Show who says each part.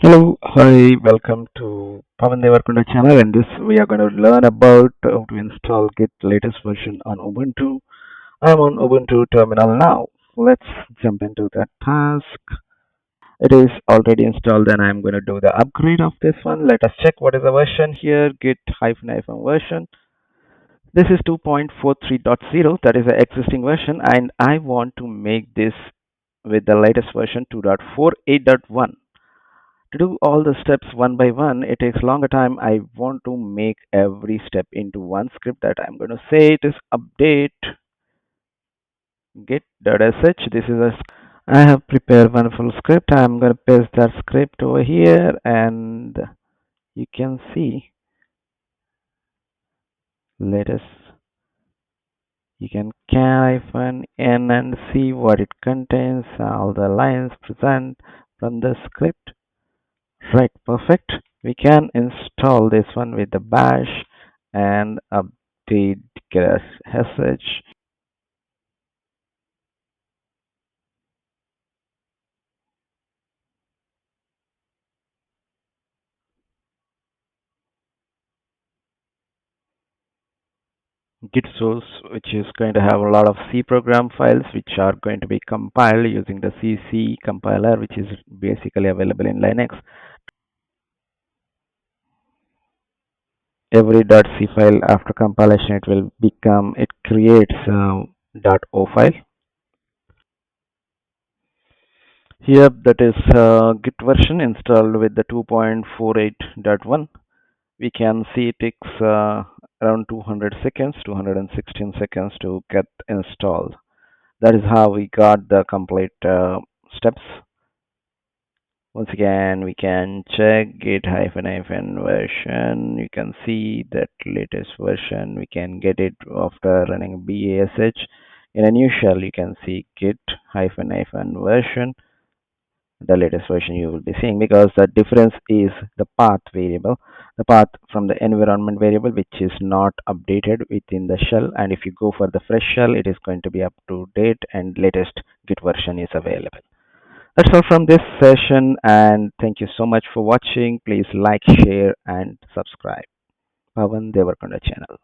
Speaker 1: Hello, hi, welcome to Pavan Devarkonda channel. And this we are going to learn about how to install Git latest version on Ubuntu. I'm on Ubuntu terminal now. Let's jump into that task. It is already installed and I'm going to do the upgrade of this one. Let us check what is the version here. Git hyphen version. This is 2.43.0, that is the existing version, and I want to make this with the latest version 2.48.1. To do all the steps one by one, it takes longer time. I want to make every step into one script that I'm going to say it is update git.sh. This is a I have prepared one full script. I'm going to paste that script over here, and you can see latest. You can hyphen in and see what it contains, all the lines present from the script. Right, perfect. We can install this one with the bash and update sh. Git source, which is going to have a lot of C program files, which are going to be compiled using the CC compiler, which is basically available in Linux. Every .c file after compilation, it creates a .o file. Here, that is Git version installed with the 2.48.1. We can see it takes around 200 seconds, 216 seconds to get installed. That is how we got the complete steps. Once again, we can check git hyphen version. You can see that latest version. We can get it after running bash. In a new shell, you can see git hyphen version, the latest version you will be seeing, because the difference is the path variable, the path from the environment variable, which is not updated within the shell. And if you go for the fresh shell, it is going to be up to date and latest git version is available. That's all from this session, and thank you so much for watching. Please like, share and subscribe. Pavan Devarkonda channel.